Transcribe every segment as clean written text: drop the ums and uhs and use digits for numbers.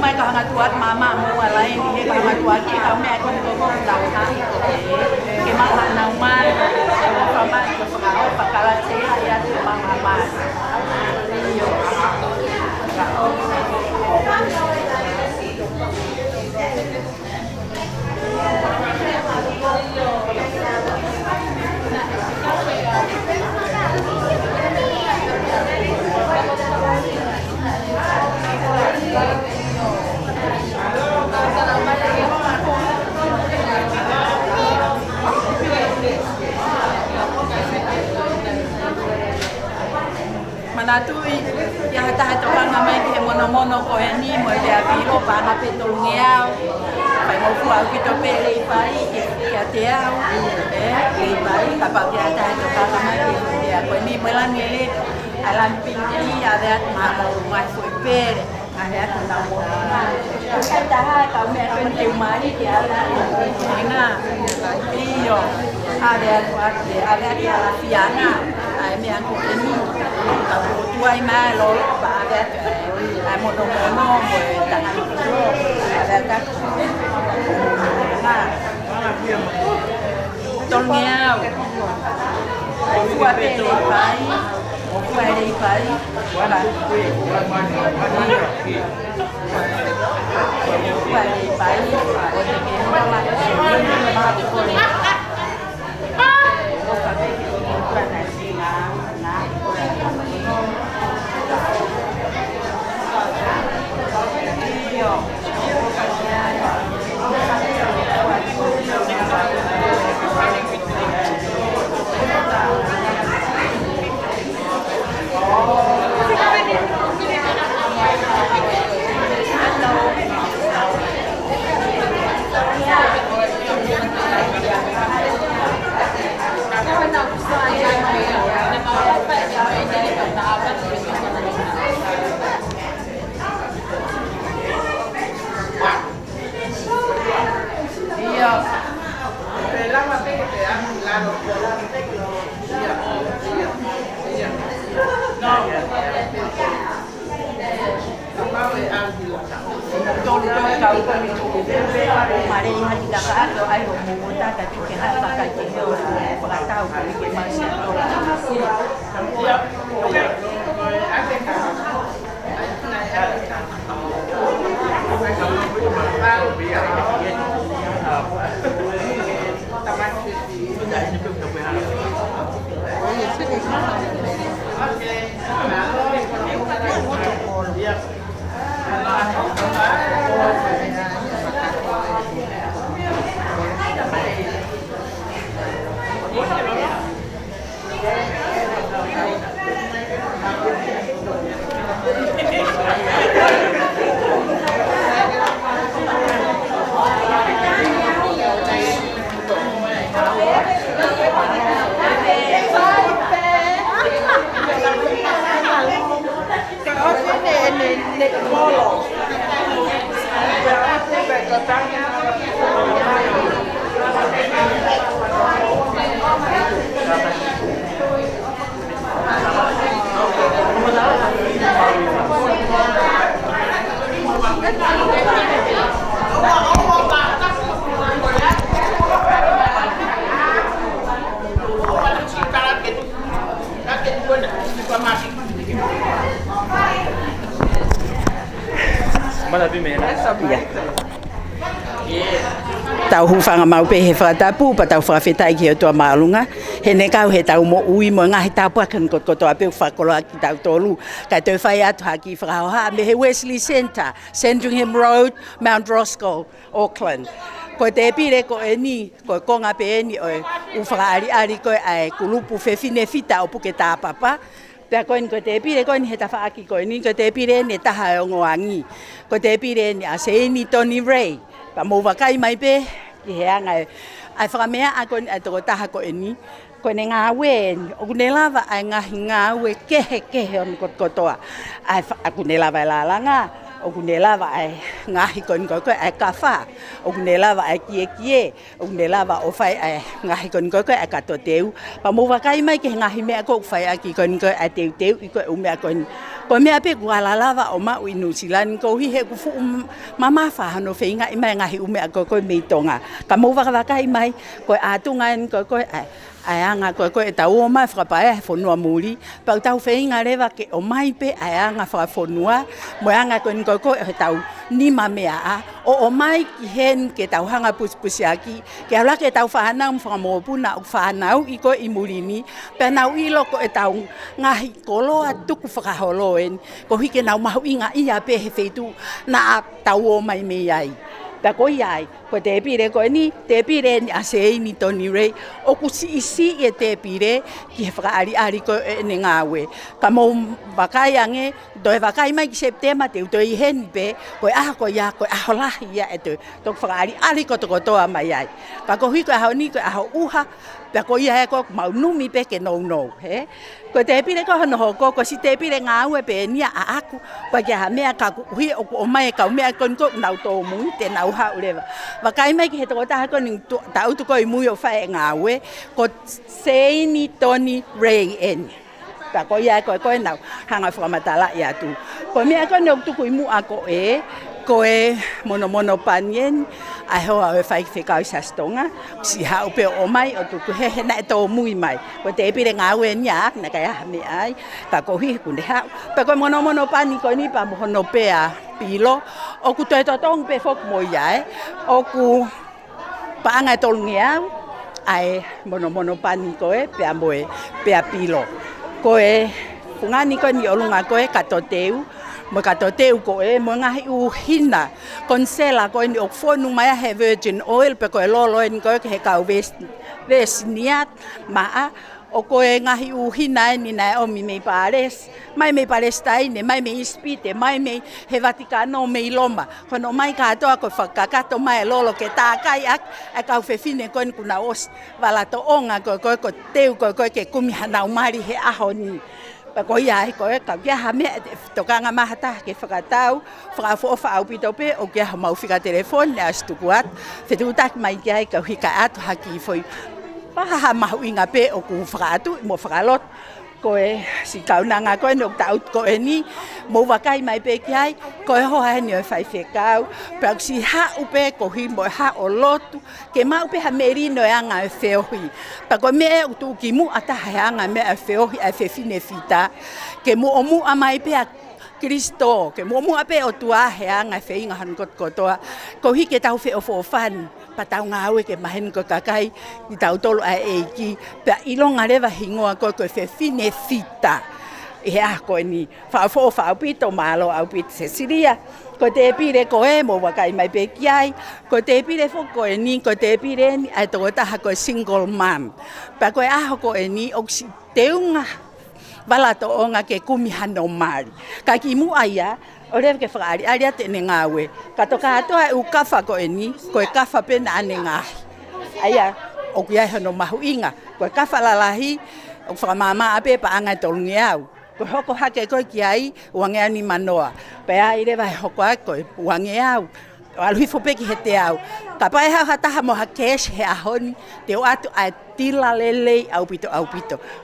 Mai ka hanga tuat mama mo alai ni ka hanga tuat ki ka me ko ko ko dau ha ke ma ha na ma ka ma ko ka pa ka la se ya tu ma ma yo Manatu ya ta to ka mai ke mono ko ni mo ya pi o pa na pe to ngeau phải một phút khi tôi về đi phải ya te au đi phải ka pa ya ta to ka mai ke ya ko ni mới lan ni alan pin ni ya de ma mo mai foi pe ada tu na mo ka ta ha ka me pen tiu mai ki ala ni na iyo ada ya la fiana ai me an ko ni ka tuai ma lo ba de ai mo no mo ta na lo ada ka tôn nhau qua bên đây phải qua đây phải qua đây phải ở đây cái hoa lan ba cái cô này có phải cái cô này gì là Mari hati dah ada air muda tapi kena pakai cendol tak tahu kalau masih tau hufanga mau pe he whakatapu pa tau whakawhetai ki o tua maalunga he ne kau he tau mo ui mo ngā he tāpua kan koto apeu whakoloa ki tau tolu kai tau whai atu haki whakahoha me he Wesley Centre, Sandringham Road, Mount Roscoe, Auckland. Ko te pire ko e ni, ko konga pe e ni o u whakaari ko ai kulupu whewhine whita o puke tāpapa. Pea koen ko te pire koen he tawhaaki koen ni, ko te pire ne taha o ngoangi. Ko te pire ni a se ni Tony Ray. Pa mo wakai mai pe, ki he anga ai whakamea a koen a toko taha koen ni. Koen e ngā wen, o kune lava ai ngā we kehe on kotoa. Ai kune lava e lalanga. O kune lava ai ngahi kon ko ai kafa o kune lava ai kie o kune lava o fai ai ngahi kon ko ai katoteu pa mo wakai mai ke ngahi me ko fai aki kon ko ai teu i ko o me kon ko me ape ku ala lava o ma u New Zealand ko hi he ku fu mama fa no feinga i mai ngahi u me ko me tonga ka mo wakai mai ko atunga ko ai anga ko e tau o mai whakapae whanua muri. Pau tau whainga rewa ke o mai pe ai anga whakawhanua. Mo anga ko e tau nima mea a. O mai ki hen ke tau hanga pusi aki. Ke ala ke tau whanau whakamopuna o whanau i ko i muri ni. Pea nau i loko e tau ngahi koloa tuku whakaholoen. Ko hike nau mahu inga ia pe he wheitu na tau o mai me ai. Pea ko iai, ko te pire ko ni, te pire ni a se ni Tony Ray, o ku si isi e te pire ki he whakaari ko e ne ngāwe. Ka mou wakai ange, do he wakai mai ki September te uto i hen pe, ko e aha ko ia, ko e aho lahi ia e te tok whakaari ko toko toa mai ai. Ka ko hui ko aho ni, ko aho uha, pea ko ia he ko mau numi pe ke no, he? Ko te pire ko hono hoko, ko si te pire ngāwe pe nia a aku, ko kia ha mea ka hui o mai ka mea kon ko nau tō mui, te nau hau rewa. Wakai mai ki he toko taha ko ni tautu ko i mui o whae ngāwe, ko Seini Tony Ray eni. Pea ko ia ko e nau hanga whakamatala i atu. Ko mea ko ni o tuku i mu ako ko e mono panien, ai hoa o e whai whekau sastonga, si hau pe o mai o tuku he na e tō mui mai. Ko te pire ngāwe niak, na kai aha me ai, ka ko hi kunde hau. Pe ko mono pani ko ni pa mohono pea pilo, o ku toi totong pe fok mo iai, o ku paanga tolungi au, ai mono pani ko e pea moe pea pilo. Ko e pungani ko ni olunga ko e katoteu, mo katoteu ko e mo ngahi uhina konsela ko ni okfonu mai he virgin oil pe ko e lolo en ko he kau vesniat maa o ko e ngahi uhina ni na o mi me pares mai me Palestine mai me ispite mai me he Vaticano me Loma kono mai ka to ko fakakato mai lolo ke ta kai ak e kau fefine ko kuna os valato onga ko teu ko ke kumi hana mari he ahoni. Pa ko ia ko e ka kia ha me tokanga mahata ke whakatau whakafo au pito pe o kia mau whika telefone as tukuat whetutak mai kia ka hika atu haki foi paha mahu inga pe o ku whakatu mo whakalot ko e si kaunanga ko e nok taut ko e ni mo wakai mai pe kia ko e hoa ni o whai whekau pa si ha upe ko hi mo ha o lotu ke mau pe ha merino e anga e wheohi pa ko me e utu ki mu ata anga me e wheohi e whewhine fita ke mu o mu amai pe a Kristo ke mu ape o tua he anga e wheinga han kotoa ko hi ke tau wheo fofan pa tau ngāwe ke mahen ko kakai i tau tolo a eiki pa ilonga rewa hingoa ko whewhine fita e a ko ni whaafo whaapito malo au pito Cecilia ko te pire ko e mo wakai mai pe kiai ko te pire fo ko e ni ko te pire ni ai toko taha ko single mom pa ko e aho ko e ni oksi teunga walato onga ke kumihano mari ka ki mu aia o rewa ke whakaari aria te ne ngāwe ka toka atoa e u kafa ko e ni ko e kafa pena ane ngahi aia o kia hono mahu inga ko e kafa lalahi o whakamama ape pa anga tolungi au ko hoko hake ko ki ai uange ani manoa pe ai rewa hoko ai ko uange au Alui fope ki he te au. Ka pai ha taha mo ha kesh he ahoni te o atu a tila lele au pito.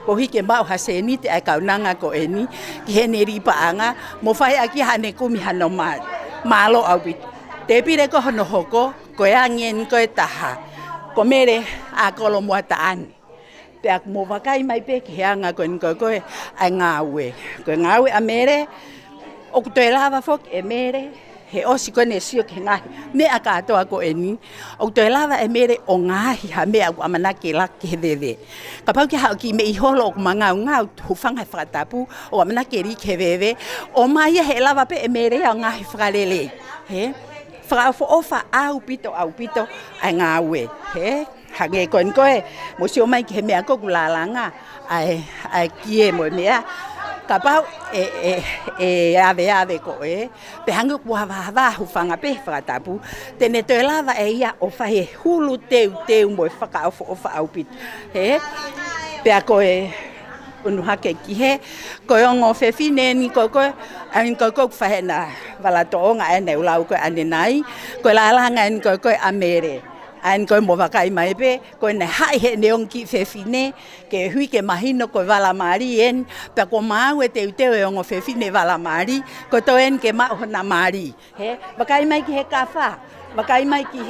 Ko hike mau ha se ni te ai kaunanga ko eni ki he ne ripa anga mo fai aki ha ne kumi ha no malo au pito. Te pire ko hono hoko ko e angien ko e taha. Ko mere a kolo mo taani. Pe ak mo wakai mai pe ki he anga ko ko e ngawe. Ko ngawe a mere o ko te lava fok e mere he osi kone sio ke ngahi me aka toa ko eni o to lava e mere o ngahi ha me aku amana ke la ke veve ka pau ki ha ki me iholo ko manga nga hu fanga fratapu o amana ke ri ke veve o mai he lava pe e mere o ngahi fralele he fra fo ofa au pito ai ngawe he ha ge kon ko e mo sio mai ke me ako kulalanga ai kie mo mea kapau ave ko pe hangu wa hufanga pe fratapu tene te lava e ia o fahe hulu teu mo faka o fa au pit he pe ko unu hake ki he ko ngo fe fine ni ko an ko fahe na vala tonga ene ulau ko anenai ko la nga en ko amere an ko mo vakai mai pe ko ne hai he neon ki fe fine ke hui ke mahino ko vala mari en pe ko mau te ngo fe fine vala mari ko to en ke ma na mari he vakai mai ki he kafa vakai mai ki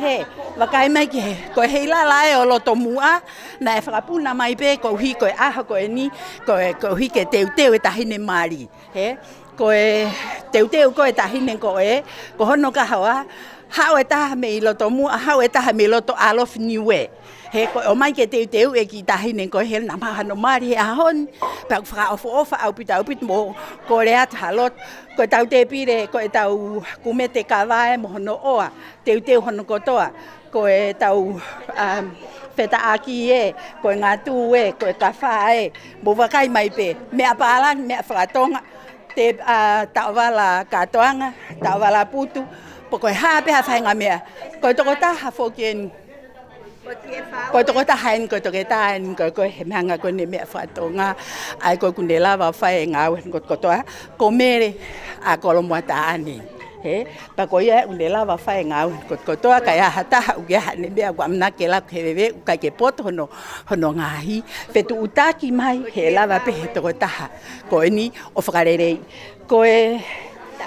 he ko he la e o loto mua na e frapuna mai pe ko hui ko a ko eni ko hui ke te e tahine mari he ko te ko e tahine ko hono ka hawa hau e taha me i loto mua, hau e taha me loto alof niwe. He ko o mai ke te e ki tahine ko he na maha no mari he ahon. Pau whaka ofa au pita mo ko rea talot. Ko tau te pire, ko e tau kumete kawae mo hono oa. Te hono kotoa. Ko e tau feta aki ko e ngatu ko e kawha Mo wakai mai pe. Mea palang, mea whakatonga. Te tawala katoanga, tawala putu. Poko ha pe ha fainga mea ko to kota ha foken ko to kota hain ko to keta en ko he manga ko ne mea fatonga ai ko kunela va fainga ko to ko mere a kolomata ani he pa ko ya unela va fainga ko to ka ya hata u ya ne mea ko amna ke la ke bebe ka ke poto no ngahi pe tu utaki mai he la va pe to kota ko ni o fakarere ko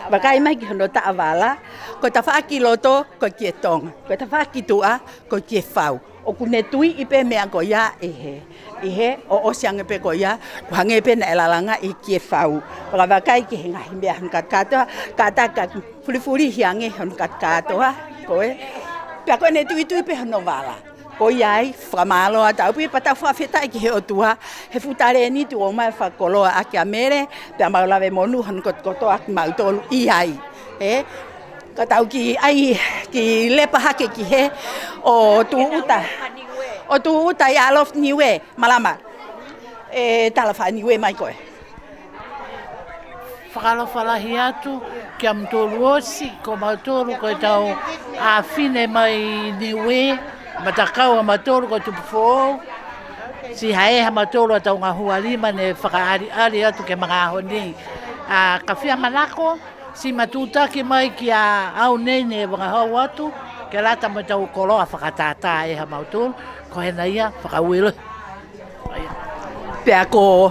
Bakai mai ki hono ta avala, ko ta whaaki loto, ko ki tonga. Ko ta whaaki tua, ko ki whau. O kune tui i pe mea ko ia he, o osianga pe ko ia, ko hange pe na elalanga i ki whau. Paka bakai ki hinga hi mea hankat katoa, kata ka furi hiange hankat katoa, ko Pea ko ne tui pe hono wala. Ko iai, whamalo a tau pi pata whawhetai ki he o tua, he futare ni tu o mai whakoloa aki a mere, pea maulawe monu han koto aki mautolu iai. Ka tau ki ai, ki lepa hake ki he, o tu uta i alof niwe, malama. Talafa niwe mai koe. Whakalawhalahi atu ki am tolu osi, ko mautolu ko tau a fine mai niwe, matakau a matoro ko tupu si hae ha matoro tau ngā hua lima ne whakaari atu ke mga ahoni. Ka whia manako, si matutaki mai ki a au nei ne mga hau atu, ke lata mo tau koloa whakatata ha matoro, ko hena ia whakawelo. Pea ko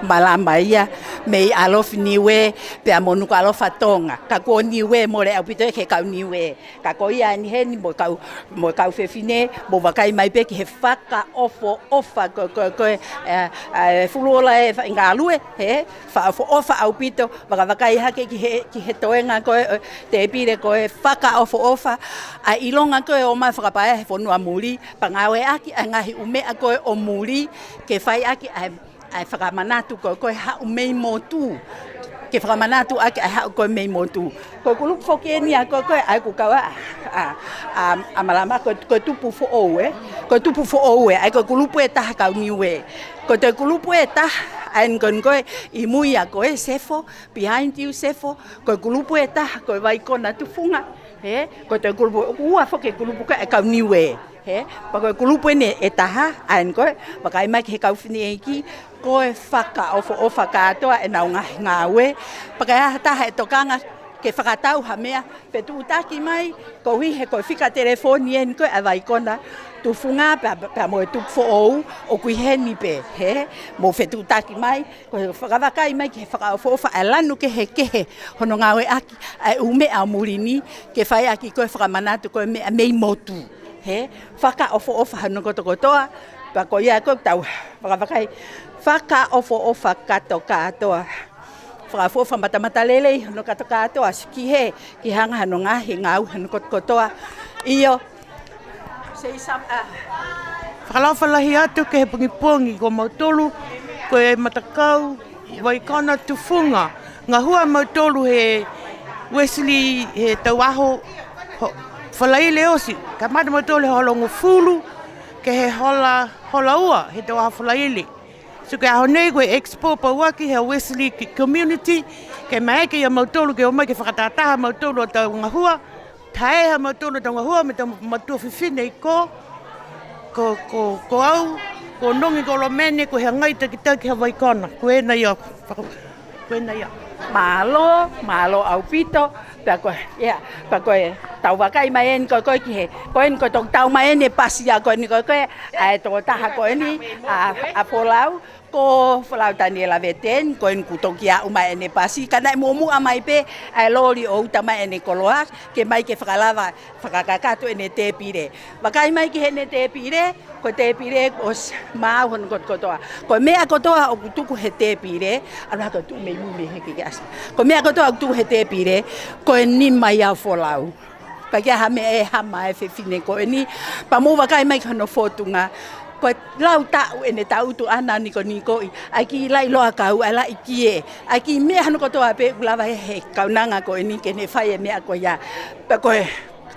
malama ia, mei alof niwe, pea monu ka alofa tonga. Ka ko niwe mo re au pito ke kau niwe. Ka ko ia ni he ni mo kau fefine, mo wakai mai pe ki he whaka ofa ko fulola e ngā lue, he, ofa au pito, wakai hake ki he toenga ko te pire ko e whaka ofa, a ilonga ko e o mai whakapae he whanua muri, pa ngawe aki a ngahi umea ko e o muri, ke whai aki ai whakamanatu ko e hau mei motu. Ke whakamanatu ake ai hau ko mei motu. Ko kulupu whoke ni a ko ai kukawa a malama ko tupu fo oue. Ko tupu fo oue ai ko kulupu e taha kau niwe. Ko te kulupu e taha ai kon ko i mui a ko e sefo, behind you sefo. Ko kulupu e taha ko vai kona tufunga. Ko te kulupu ua whoke kulupu ka e kau niwe. Pako kulupu e taha ai ko pakai mai ke kau fini ki ko e whaka ofa katoa e nau ngā we. Pakai taha e tokanga ke whakatau ha mea, pe tu utaki mai, ko hui he koe whika telefoni en koe a vai kona, tu whunga pa mo e tuku fo o kui heni pe, he, mo whetu utaki mai, ko he whakawakai mai ke he whakaofofa a lanu ke he kehe, hono ngā oe aki, a ume a murini, ke whai aki koe whakamanatu koe mea mei motu, he, whakaofofa hano kotokotoa, pa ko ia koe tau, whakawakai, whakaofofa katoa, whakafofa matamata lelei, hano katoa, siki he, ki hanga hano ngahi ngau, hano kotokotoa, iyo, Whakalawhalahi atu ke he pungipungi ko mautolu, ko e matakau, waikana tufunga. Ngā hua mautolu he Wesley he tauaho whalaile osi. Ka mata mautolu he holongo fulu, ke he hola ua, he tauaho whalaile. So ke aho nei koe expo pauaki he Wesley community, ke maeke ia mautolu ke o mai ke whakatataha mautolu o tau ngā hua, taeha mautolu tau ngā hua me tau matua whiwhine i ko au, ko nongi ko lo mene, ko he ngai taki he waikona, ko e na ia. Malo au pito, pa koe tau wakai mai en koe ki he, koe en koe tong tau mai en e pasi a koe ni koe a tō taha koe ni a polau, ko whalau tani e la veten, ko en kutoki a umai ene pasi, kana e momu a mai pe, a lori o uta mai ene koloak, ke mai ke whakalawa, whakakakato ene te pire. Wakai mai ki hene te pire, ko te pire os maa hon kotoa. Ko mea kotoa o kutuku he te pire, anu haka tu mei mumi heke ke asa. Ko mea kotoa o kutuku he te pire, ko e ni mai au wholau. Ka kia ha me e hama e whiwhine ko e ni, pa mō wakai mai kano whotunga, ko lau tau ene tau tu ana niko i ai ki lai loa kau ai lai kie ai ki me hanu kotoa pe ulawa he kaunanga ko ni ke ne fai me ko ya pa ko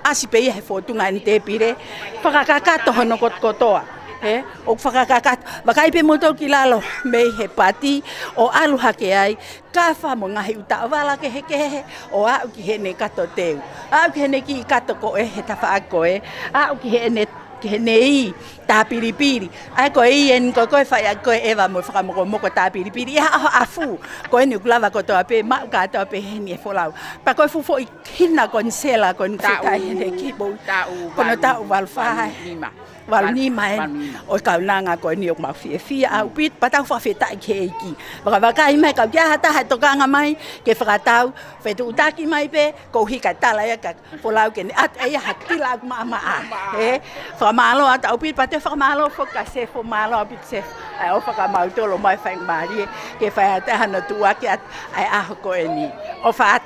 asi pe he fotunga ni te pire whakakakato hono kotoa he o whakakakato wakai pe moto ki lalo me he pati o alu hake ai ka wha mo ngahi uta wala ke he o au ki he ne kato teu au ki he ne ki kato ko he tawha ko au ki he ne ke nei ta piripiri ai ko en ko fai ko eva mo fa mo ko ta piripiri a fu ko ni glava ko to pe ma ka to pe ni folau pa ko fu fo hina kon sela kon ta ne ki bo ta u wal fa wal ni mai o ka nanga ko ni o ma fi a pit pa ta fa feta ke ki ba ka mai ka ya hata ha to ka mai ke fa ta fe tu ta ki mai pe ko hi ka ta la ya ka folau ke at ai ha ti la ma e fa malo at au pit pa te fa malo fo ka se fo malo pit se ai o fa ka mau to lo mai fa mari ke fa ta ha no tu a ke ai a ko ni o fa